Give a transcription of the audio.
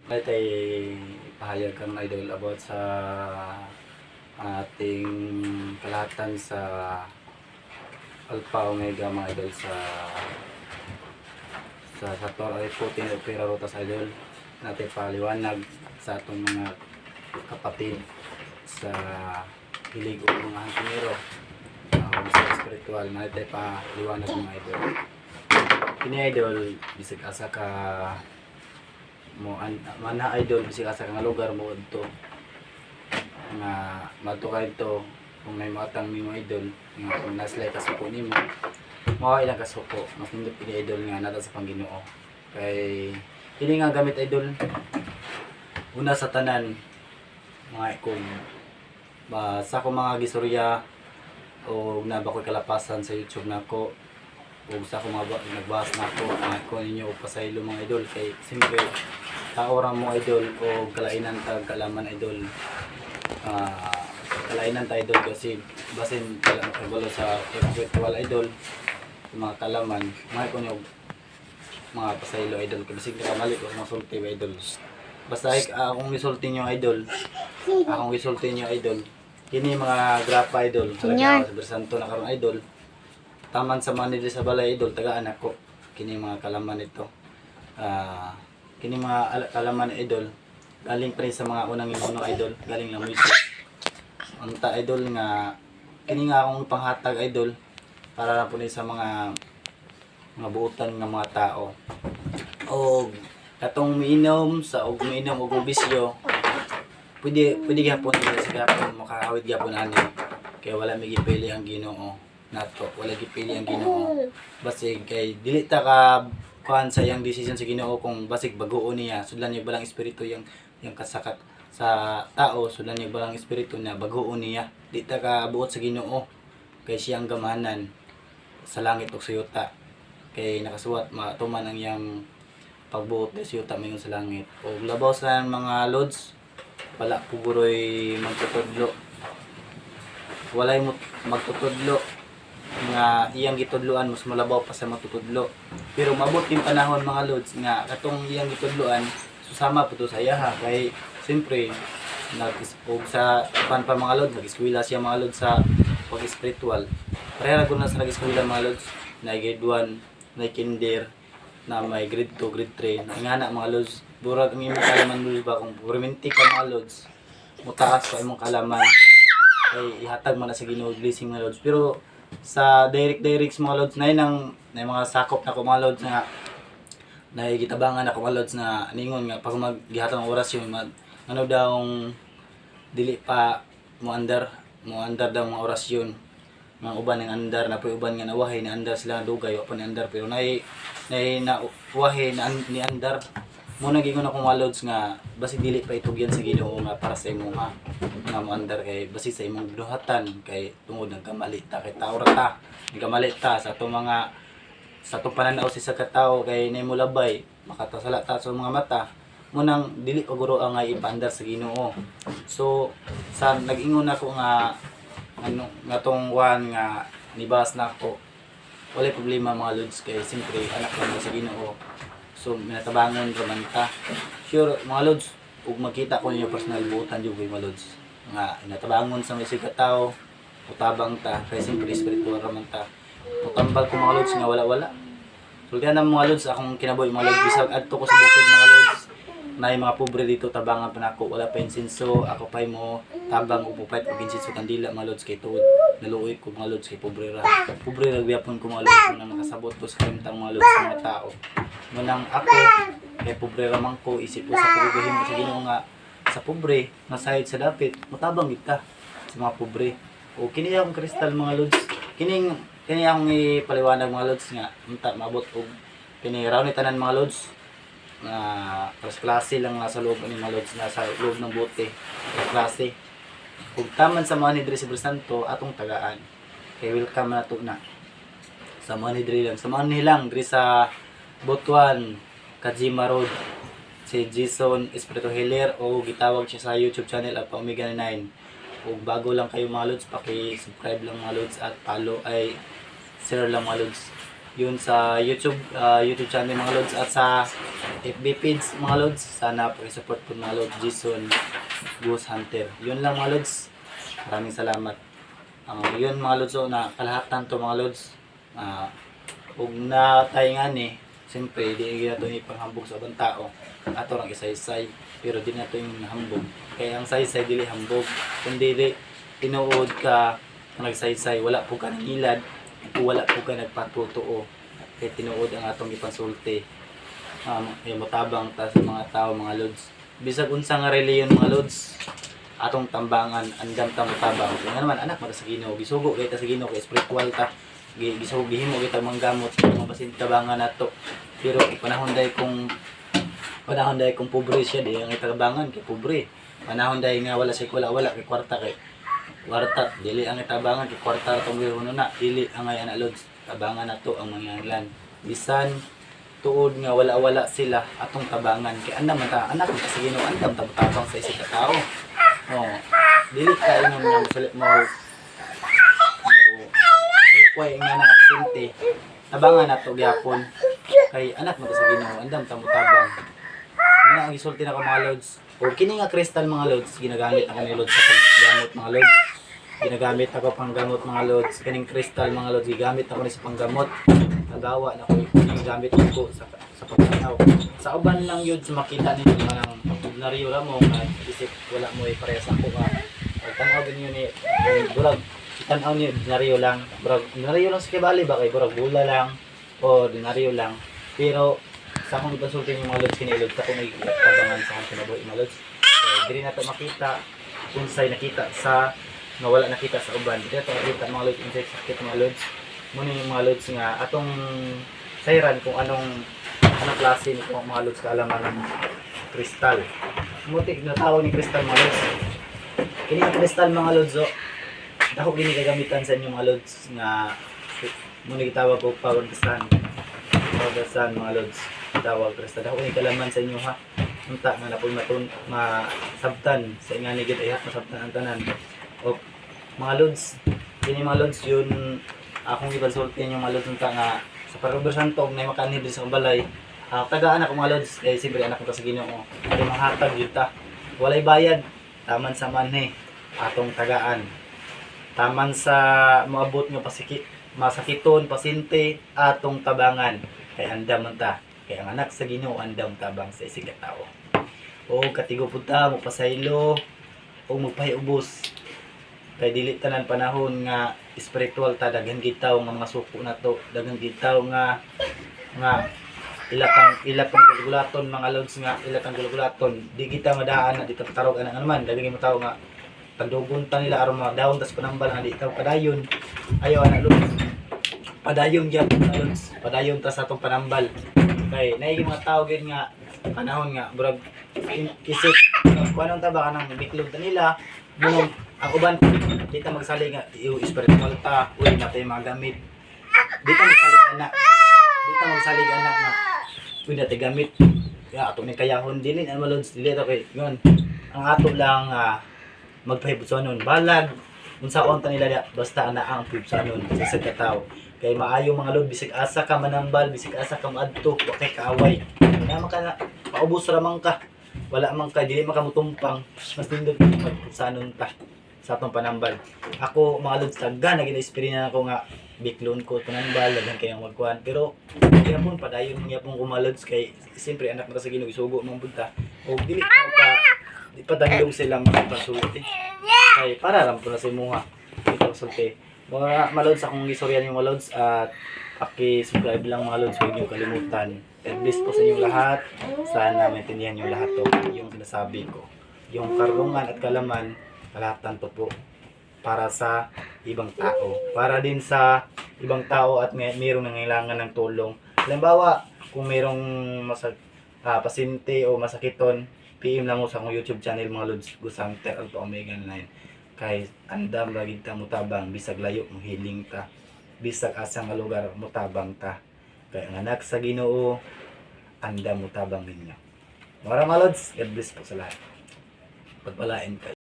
May tay pahayag kang idol about sa ating kalahatan sa Alpha Omega mga idol sa Torre Putin o Pira Rotas idol. Natin paliwanag sa atong mga kapatid sa hilig o mga hangkinero sa spiritual. Natin paliwanag mga idol. Kini idol bisig asa ka mo mana idol bisig asa ka nga lugar mo adto nga madto ka dito kung may matang nimo idol nga kung naslay ka suko nimo mao ilang kasuko mas nindot kini idol nga nata sa Pangginoo kay kini nga gamit idol una sa tanan mga kung sa ko mga gistorya o naba ko kalapasan sa YouTube nako o sa ko mga nagbahas nako ko ninyo pasaylo mga idol kay siyempre taorang mo idol o kalainan tag kalaman idol kalainan ta idol kasi basin kala makabalo sa spiritual idol mga kalaman mga ko nyo mga pasaylo idol kasi bisig ka mali ko masulti idol basta akong isulti nyo idol kini mga grapa idol talaga sa Bersanto na karon idol taman sa Manila sa balay idol tagaan ako kini mga kalaman ito kini mga kalaman idol galing pa rin sa mga unang imuno idol galing lang Moises ang idol nga kini nga akong panghatag idol para lang po sa mga buutan nga mga tao o katong miinom og bisyo pwede gyapon sa gapon makahawid gyapon ani kay wala may gipili ang Ginoo nato wala gipili ang Ginoo basig kay dili ta ka kuan sa yang decision sa Ginoo kung basig baguon niya sudlan niya balang espiritu yang kasakat sa tao sudlan niya balang espiritu na baguon niya di ta ka buot sa Ginoo kay siyang gamahanan sa langit ug sa yuta kay nakasuwat matuman ang yang pagbuot sa yuta mayon sa langit ug labaw sa mga lods wala puguroy magtutudlo walay magtutudlo nga iyang gitudloan mas malabaw pa sa matutudlo pero mabot yung panahon mga lods nga katong iyang gitudloan susama po to sa iyaha kay siyempre nag-isog sa pan pa mga lods nag-eskwela siya mga lods sa pag-spiritual pareha ko na sa nag-eskwela mga lods na grade 1 na kinder na may grade 2 grade 3 na ingana mga lods durag ang imong kalaman lods ba kung romantic ka mga lods mutaas pa imong kalaman ay ihatag man na sa Ginoo blessing mga lods pero sa direct mga lods na yun na mga sakop na ko mga lods nga nakikitabangan ako mga lods na ningon nga pag maggihatag ng orasyon ano daw dili pa mo andar daw mga orasyon mga uban ng andar na po uban nga nawahay na andar sila dugay wa pa ni andar pero nay na wahay na ni andar mo nagingon ako mga lods nga basi dili pa itugyan sa Ginoo nga para sa imo nga mo andar kay basi sa imong ginuhatan kay tungod nagkamali ta kay tao ra ta nagkamali ta sa atong mga sa atong pananaw sa katao kay nimo labay makatasala ta sa mga mata mo nang dili pa guro ang ipaandar sa Ginoo so sa nag-ingon ako nga nga tong one nga nibas na ako wala problema mga lods kay siyempre anak lang sa Ginoo so minatabangon raman ta sure mga lods ug makita ko ninyo personal buutan jud mga lods nga natabangon sa may tao utabang ta kay siyempre spiritual raman ta utambal ko mga lods nga wala sultihan na mga lods akong kinabuhi mga lods bisag adto ko sa bukid mga lods na mga pobre dito tabangan pa nako wala pa insinso ako pay mo tabang upupait og insinso kandila mga lods kay tuod naluoy ko mga lods kay pobre ra gyapon ko mga lods nang nakasabot ko sa klimtang mga lods sa mga tao nang ako kay pobre ra man ko isip ko sa pagugahim sa Ginoo nga sa pobre nga side sa dapit motabang gid ta sa mga pobre o kini akong kristal mga lods kini akong ipaliwanag mga lods nga unta maabot og kini raw ni tanan mga lods na first klase lang sa loob ni mga lods na sa loob ng bote first klase kung taman sa mga ni Dre sa Bersanto atong tagaan kay welcome na to na sa mga ni Dre lang sa mga nilang Dre sa Butuan Kajima Road si Jason Espiritu Healer o gitawag siya sa YouTube channel at Omega 9 o bago lang kayo mga lods paki-subscribe lang mga lods at follow ay share lang mga lods yun sa YouTube channel mga lods at sa FB page mga lods. Sana po i-support po mga lods Jason Ghost Hunter. Yun lang mga lods. Maraming salamat. Yun mga lods, na kalahatan to mga lods. Ug na tayo nga ni, siyempre di na ito ipanghambog sa ibang tao. Ato lang isaysay, pero di na ito yung hambog. Kaya ang saysay dili hambog. Kundi di tinuod ka nagsaysay, wala po ka nangilad, wala po ka nagpatutuo. Kaya tinuod ang atong ipansulti. Matabang ta sa mga tao mga lods. Bisag unsa nga reliyon mga lods, atong tambangan andam ta motabang. Nga naman anak mata sa Ginoo, gisugo kay ta sa Ginoo kay spiritual ta. Gisugo gihimo kita manggamot mga basin tabangan nato. Pero panahon day kung pobre siya di ang itabangan kay pobre. Panahon day nga wala kay kwarta dili ang itabangan kay kwarta tong lihuno na dili ang ay anak lods. Tabangan nato ang mangyanglan. Bisan tuod nga wala sila atong tabangan kay andam ta anak sa Ginoo andam tabang sa isig ka tao. Dili ka ingon nga mo kuway nga nakapasinti. Tabangan nato gyapon kay anak mo sa Ginoo andam tabang. Nga ang gisulti na ko mga lods. O kini nga kristal mga lods ginagamit ako ni lods sa panggamot mga lods. Ginagamit ako panggamot mga lods. Kaning kristal mga lods gigamit ako ni sa panggamot. Nagawa na ko ginagamit ko sa pagtanaw. Sa uban lang yun sa makita ninyo nga ordinaryo ra mo nga isip wala mo pareha sa ko ka. Tanaw din yun ni burag tanaw ni ordinaryo lang. Ordinaryo lang sa kibali ba kay burag bula lang o ordinaryo lang. Pero sa akong ipasultin yung mga lods kinilod sa kung may tabangan sa akong kinabuhi mga lods. Dili na ito makita kung sa'y nakita sa nga wala nakita sa uban. Dili na ito makita mga lods inside sakit mga lods. Muna yung mga lods nga atong sayran kung anong klase ni kung mga lods kaalaman ng kristal. Mutik na tao ni kristal mga lods. Kini ang kristal mga lods dako gini gagamitan sa inyo mga lods nga muna gitawag ko pagkasan mga lods tawag kristal dako gini kalaman sa inyo ha unta nga napon masabtan sa ingani gid ay masabtan ang tanan o mga lods kini mga lods yun akong ibalsultin yung mga lods unta nga sa Parubir Santo na makanid sa balay tagaan ako mga lods kay siyempre anak ko sa Ginoo kay mahatag yun ta walay bayad taman sa manhe atong tagaan taman sa moabot nga masakiton pasyente atong tabangan kay andam man ta kay ang anak sa Ginoo andam tabang sa isig ka tawo o katigo pud ta mo pasaylo o magpahiubos kay dili tanan panahon nga spiritual ta daghan gitaw nga mga suko na to daghan gitaw nga ilatang gulgulaton mga lods nga ilatang gulgulaton di kita madaan na dito tarog anang naman daghan mo tawo nga tandugon ta nila aron madawon tas panambal nga di taw padayon ayaw anak lods padayon gyud lods padayon ta sa atong panambal kay naigi mga tao gid nga panahon nga burag isip kuanong ta ba kanang biklog ta nila bunong ang uban di ta magsalig nga spiritual ta uy natay mga gamit di ta magsalig anak nga uy natay gamit ya ato ni kayahon dili na lods dili ta kay ngon ang ato lang magpahibutsonon balag unsaon ta nila basta ana ang pibsanon sa katao kay maayo mga lod bisig asa ka manambal bisig asa ka maadto wa kay kaaway na man ka paubos ra man ka wala man ka dili makamutumpang mas nindot magpibsanon ta sa atong panambal ako mga lod taga na gina-experience ako nga biklon ko panambal daghan kay ang magkuan pero gyapon padayon gyapon ko mga lods kay siyempre anak na sa Ginoo isugo man budta o dili di pa danglong sila makapasulti kay para ram ko na sa imuha ito sulti mga malods akong istorya niyo mga lods at paki-subscribe lang mga lods huwag niyo kalimutan and bless po sa inyong lahat sana maintindihan niyo lahat to yung sinasabi ko yung karungan at kalaman kalahatan to po para sa ibang tao para din sa ibang tao at mayroong nangailangan ng tulong halimbawa kung mayroong pasyente o masakiton PM lang mo sa akong YouTube channel mga lods Ghost Hunter Alpha Omega 9 kay andam lagi ta mutabang bisag layo mo hiling ta bisag asa nga lugar mutabang ta kay ang anak sa Ginoo andam mutabang ninyo mga lods God bless po sa lahat pagpalain kayo.